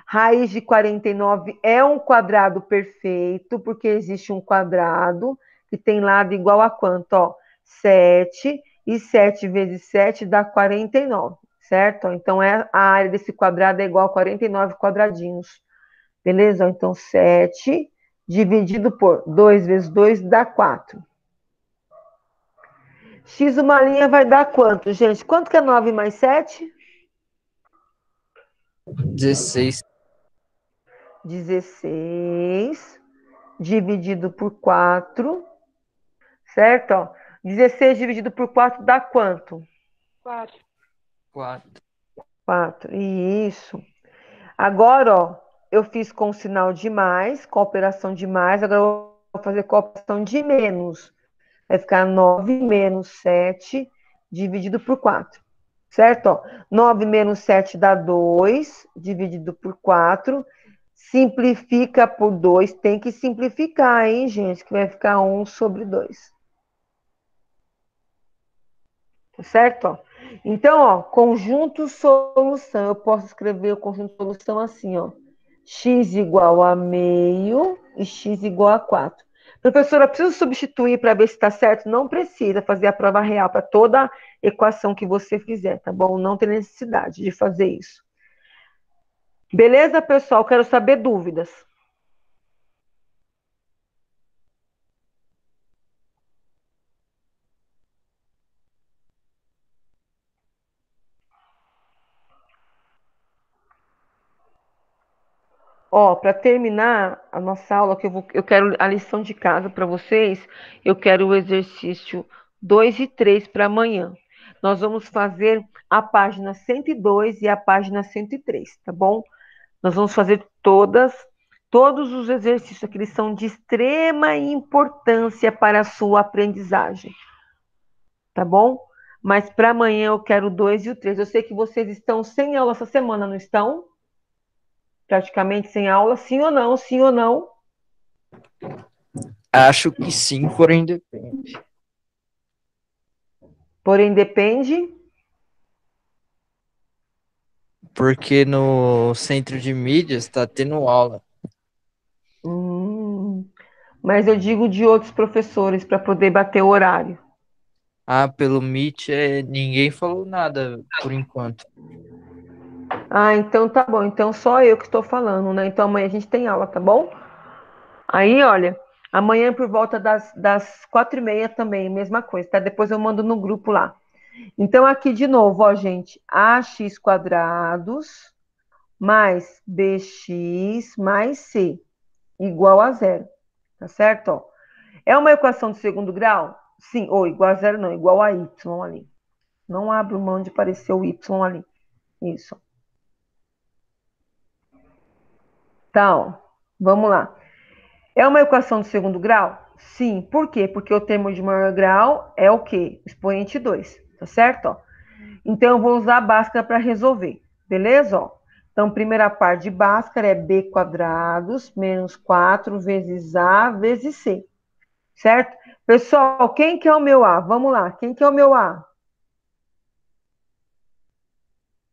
Raiz de 49 é um quadrado perfeito, porque existe um quadrado que tem lado igual a quanto? Ó, 7, e 7 vezes 7 dá 49, certo? Então, a área desse quadrado é igual a 49 quadradinhos. Beleza? Então, 7 dividido por 2 vezes 2 dá 4. X uma linha vai dar quanto, gente? Quanto que é 9 mais 7? 16. 16 dividido por 4, certo? Ó, 16 dividido por 4 dá quanto? 4. 4. 4. Isso. Agora, ó, eu fiz com o sinal de mais, com a operação de mais, agora eu vou fazer com a operação de menos. Vai ficar 9 menos 7 dividido por 4. Certo? Ó, 9 menos 7 dá 2, dividido por 4. Simplifica por 2. Tem que simplificar, hein, gente? Que vai ficar 1 sobre 2. Certo? Ó. Então, ó, conjunto solução. Eu posso escrever o conjunto solução assim, ó. X igual a meio e x igual a 4. Professora, preciso substituir para ver se está certo? Não precisa fazer a prova real para toda equação que você fizer, tá bom? Não tem necessidade de fazer isso. Beleza, pessoal? Quero saber dúvidas. Ó, para terminar a nossa aula, eu quero a lição de casa para vocês, eu quero o exercício 2 e 3 para amanhã. Nós vamos fazer a página 102 e a página 103, tá bom? Nós vamos fazer todos os exercícios que eles são de extrema importância para a sua aprendizagem, tá bom? Mas para amanhã eu quero o 2 e o 3. Eu sei que vocês estão sem aula essa semana, não estão? Praticamente sem aula, sim ou não? Sim ou não? Acho que sim, porém depende. Porém, depende. Porque no centro de mídias está tendo aula. Mas eu digo de outros professores para poder bater o horário. Ah, pelo Meet ninguém falou nada por enquanto. Ah, então tá bom. Então só eu que estou falando, né? Então amanhã a gente tem aula, tá bom? Aí, olha, amanhã por volta das 4h30 também, mesma coisa, tá? Depois eu mando no grupo lá. Então, aqui de novo, ó, gente, ax quadrados mais bx mais c igual a zero. tá certo? Ó. É uma equação de segundo grau? Sim, ou igual a zero não, igual a y ali. Não abro mão de parecer o y ali. Isso. Então, vamos lá. É uma equação de segundo grau? Sim. Por quê? Porque o termo de maior grau é o quê? Expoente 2, tá certo? Ó. Então, eu vou usar a Bhaskara para resolver, beleza? Ó. Então, primeira parte de Bhaskara é b quadrados menos 4 vezes a vezes c, certo? Pessoal, quem que é o meu a? Vamos lá, quem que é o meu a?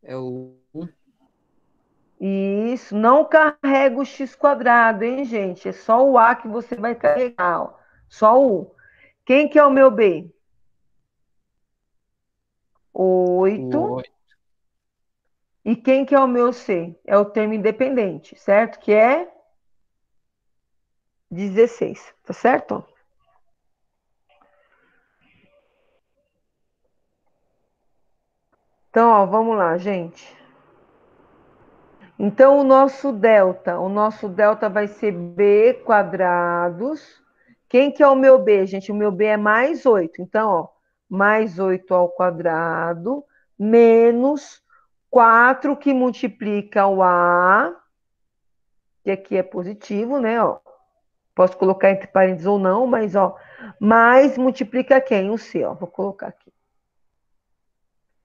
É o 1. Isso, não carrega o x quadrado, hein, gente? É só o a que você vai carregar, ó. Só o u. Quem que é o meu b? O 8. 8. E quem que é o meu C? É o termo independente, certo? Que é 16, tá certo? Então, ó, vamos lá, gente. Então, o nosso delta vai ser b quadrados. Quem que é o meu b, gente? O meu b é mais 8. Então, ó, mais 8 ao quadrado, menos 4 que multiplica o a, que aqui é positivo, né? Ó. Posso colocar entre parênteses ou não, mas, ó, mais multiplica quem? O C, ó. Vou colocar aqui.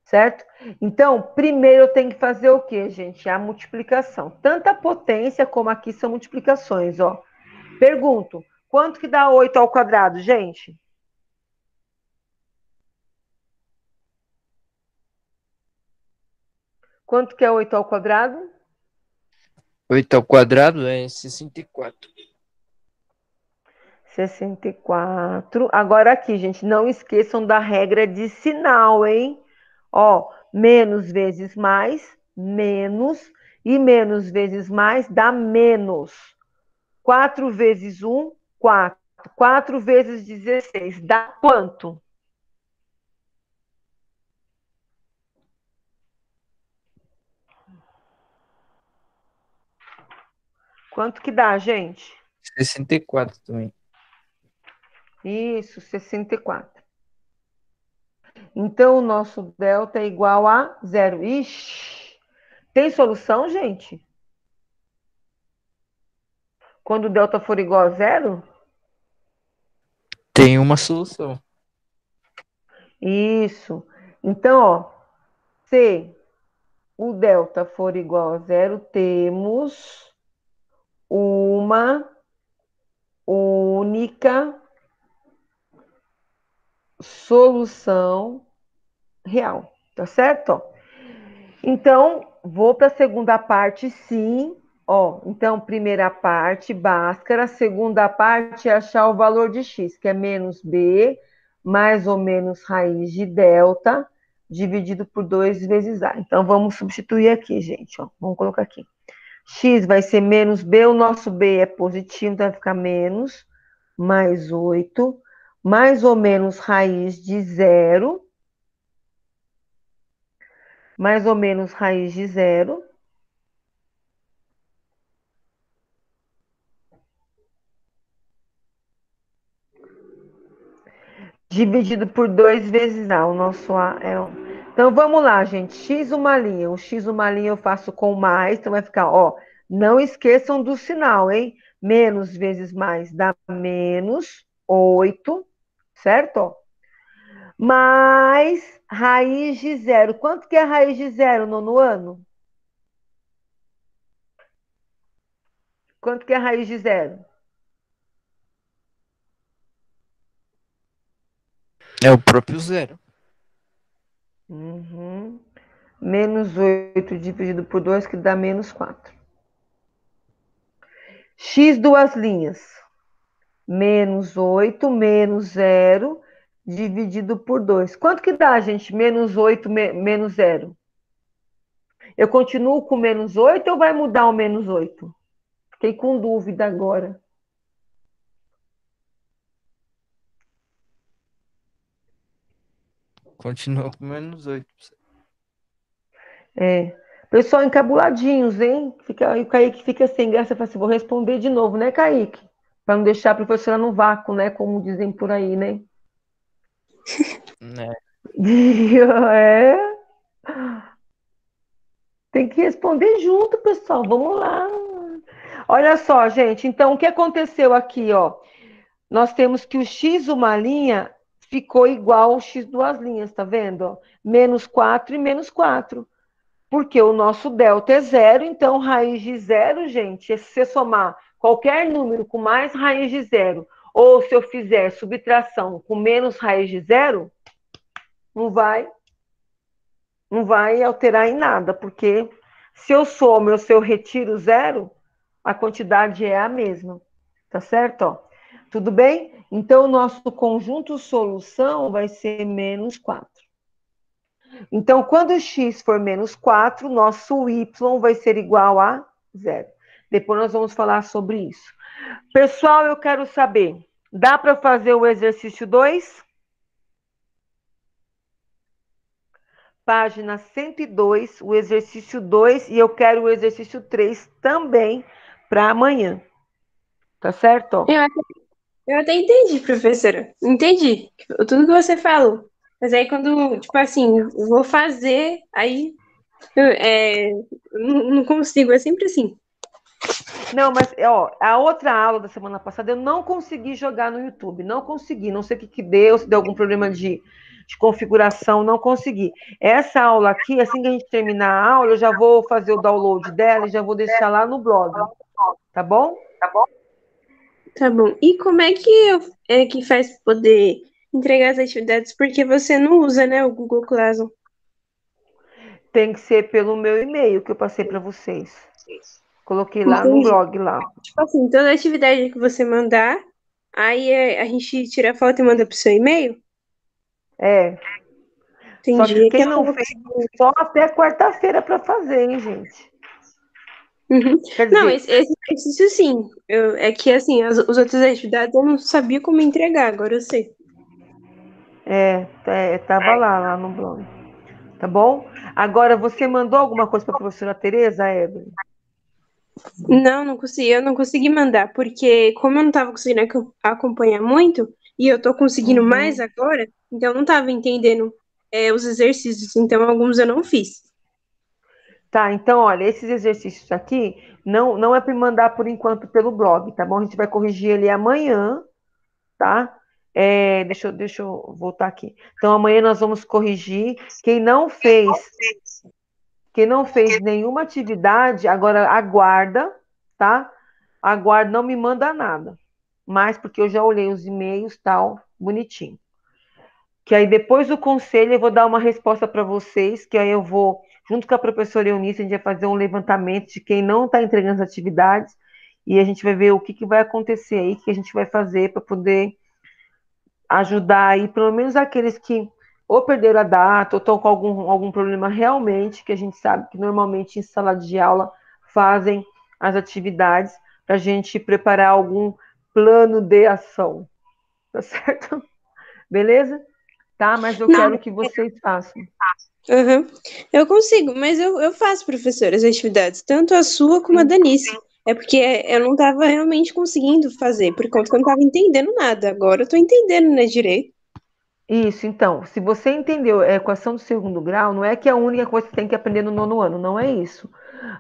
Certo? Então, primeiro eu tenho que fazer o quê, gente? A multiplicação. Tanto a potência como aqui são multiplicações, ó. Pergunto, quanto que dá 8 ao quadrado, gente? Quanto que é 8 ao quadrado? 8 ao quadrado é 64. 64. Agora aqui, gente, não esqueçam da regra de sinal, hein? Ó, menos vezes mais, menos, e menos vezes mais dá menos. 4 vezes 1, 4. 4 vezes 16 dá quanto? Quanto que dá, gente? 64 também. Isso, 64. Então, o nosso delta é igual a zero. Ixi, tem solução, gente? Quando o delta for igual a zero? Tem uma solução. Isso. Então, ó, se o delta for igual a zero, temos uma única solução real, tá certo? Então, vou para a segunda parte, sim. Ó, então, primeira parte, Bhaskara. Segunda parte é achar o valor de x, que é menos b, mais ou menos raiz de delta, dividido por 2 vezes a. Então, vamos substituir aqui, gente. Ó. Vamos colocar aqui. X vai ser menos b, o nosso b é positivo, então vai ficar menos, mais 8, mais ou menos raiz de zero, mais ou menos raiz de zero, dividido por 2 vezes A. O nosso A é 1. Então, vamos lá, gente. X uma linha. O X uma linha eu faço com mais. Então, vai ficar, ó. Não esqueçam do sinal, hein? Menos vezes mais dá menos 8, certo? Ó. Mais raiz de zero. Quanto que é a raiz de zero, nono ano? Quanto que é a raiz de zero? É o próprio zero. Uhum. Menos 8 dividido por 2, que dá menos 4. X duas linhas. Menos 8 menos zero dividido por 2. Quanto que dá, gente? Menos 8 menos zero. Eu continuo com menos 8 ou vai mudar o menos 8? Fiquei com dúvida agora. Continua com menos 8. É. Pessoal, encabuladinhos, hein? O Kaique fica sem graça. Fala assim, vou responder de novo, né, Kaique? Para não deixar a professora no vácuo, né? Como dizem por aí, né? Né? É, tem que responder junto, pessoal. Vamos lá. Olha só, gente. Então, o que aconteceu aqui, ó? Nós temos que o x uma linha ficou igual ao x duas linhas, tá vendo? Ó? Menos 4 e menos 4. Porque o nosso delta é zero, então raiz de zero, gente, se você somar qualquer número com mais raiz de zero, ou se eu fizer subtração com menos raiz de zero, não vai, não vai alterar em nada, porque se eu somo ou se eu retiro zero, a quantidade é a mesma. Tá certo? Ó, tudo bem? Então, o nosso conjunto solução vai ser menos 4. Então, quando x for menos 4, nosso y vai ser igual a zero. Depois nós vamos falar sobre isso. Pessoal, eu quero saber, dá para fazer o exercício 2? Página 102, o exercício 2, e eu quero o exercício 3 também para amanhã. Tá certo? Eu até, eu até entendi, professora. Entendi tudo que você falou. Mas aí quando, tipo assim, eu vou fazer, aí eu não consigo, é sempre assim. Não, mas ó, a outra aula da semana passada eu não consegui jogar no YouTube, não consegui, não sei o que deu, se deu algum problema de configuração, não consegui. Essa aula aqui, assim que a gente terminar a aula, eu já vou fazer o download dela e já vou deixar lá no blog, tá bom? Tá bom. E como é que é que faz pra poder entregar as atividades? Porque você não usa, né, o Google Classroom. Tem que ser pelo meu e-mail que eu passei para vocês. Coloquei lá no Entendi. blog lá. Tipo assim, toda atividade que você mandar, aí a gente tira a foto e manda pro seu e-mail? É, só que Entendi. É que quem eu não tava fez, só até quarta-feira para fazer, hein, gente? Uhum. Quer Não, dizer, esse exercício sim. É que assim, os outras atividades eu não sabia como entregar, agora eu sei. tava lá no blog. Tá bom? Agora, você mandou alguma coisa para a professora Tereza, Evelyn? Não, não consegui, eu não consegui mandar, porque como eu não tava conseguindo acompanhar muito, e eu tô conseguindo mais Uhum. agora, então eu não tava entendendo os exercícios, então alguns eu não fiz. Tá, então, olha, esses exercícios aqui não é para mandar por enquanto pelo blog, tá bom? A gente vai corrigir ele amanhã, tá? Deixa eu voltar aqui. Então, amanhã nós vamos corrigir. Quem não fez nenhuma atividade, agora aguarda, tá? Aguarda, não me manda nada. Mas porque eu já olhei os e-mails, tal, bonitinho. Que aí depois do conselho eu vou dar uma resposta para vocês, que aí eu vou, junto com a professora Eunice, a gente vai fazer um levantamento de quem não está entregando as atividades e a gente vai ver o que vai acontecer aí, que a gente vai fazer para poder ajudar aí, pelo menos aqueles que ou perderam a data ou estão com algum problema realmente, que a gente sabe que normalmente em sala de aula fazem as atividades, para a gente preparar algum plano de ação, tá certo? Beleza? Tá? Mas eu Não, quero que vocês façam. uhum. Eu consigo, mas eu faço, professora, as atividades, tanto a sua como a Sim. Danice. É porque eu não estava realmente conseguindo fazer, por conta que eu não estava entendendo nada. Agora eu estou entendendo, né, direito. Isso, então, se você entendeu a equação do segundo grau, não é que é a única coisa que você tem que aprender no nono ano, não é isso.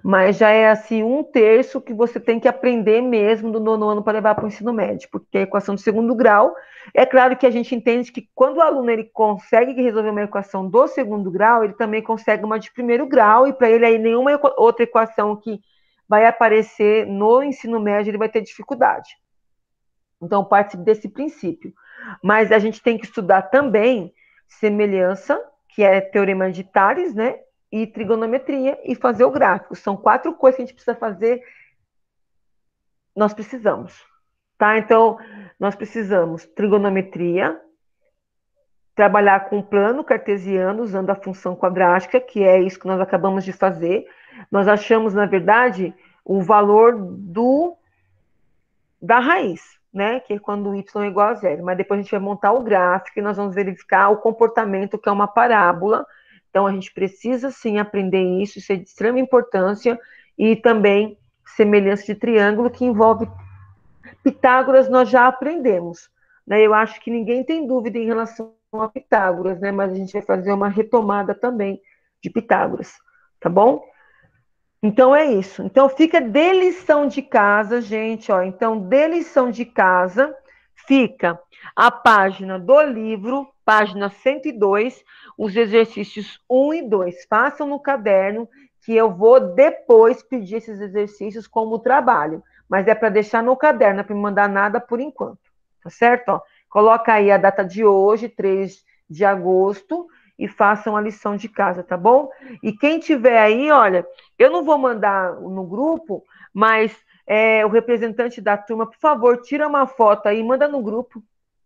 Mas já é assim, um terço que você tem que aprender mesmo do nono ano para levar para o ensino médio, porque a equação do segundo grau, é claro que a gente entende que quando o aluno ele consegue resolver uma equação do segundo grau, ele também consegue uma de primeiro grau, e para ele aí nenhuma outra equação que vai aparecer no ensino médio ele vai ter dificuldade. Então, parte desse princípio. Mas a gente tem que estudar também semelhança, que é teorema de Tales, né? E trigonometria e fazer o gráfico. São 4 coisas que a gente precisa fazer. Nós precisamos, tá? Então, nós precisamos trigonometria, trabalhar com plano cartesiano usando a função quadrática, que é isso que nós acabamos de fazer. Nós achamos, na verdade, o valor da raiz, né? Que é quando y é igual a zero. Mas depois a gente vai montar o gráfico e nós vamos verificar o comportamento, que é uma parábola. Então a gente precisa sim aprender isso é de extrema importância, e também semelhança de triângulo, que envolve Pitágoras nós já aprendemos, né? Eu acho que ninguém tem dúvida em relação a Pitágoras, né? Mas a gente vai fazer uma retomada também de Pitágoras, tá bom? Então é isso. Então fica de lição de casa, gente, ó. Então, de lição de casa, fica a página do livro, página 102, os exercícios 1 e 2. Façam no caderno, que eu vou depois pedir esses exercícios como trabalho. Mas é para deixar no caderno, não é para me mandar nada por enquanto. Tá certo? Ó, coloca aí a data de hoje, 3 de agosto, e façam a lição de casa, tá bom? E quem tiver aí, olha, eu não vou mandar no grupo, mas o representante da turma, por favor, tira uma foto aí, manda no grupo,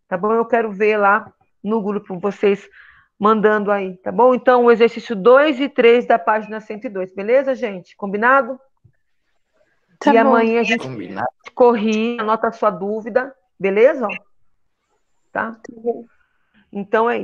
tá bom? Eu quero ver lá no grupo vocês mandando aí, tá bom? Então, o exercício 2 e 3 da página 102, beleza, gente? Combinado? Tá E bom. amanhã a gente Combinado. corrige, anota a sua dúvida, beleza? Tá? Tá bom. Então é isso.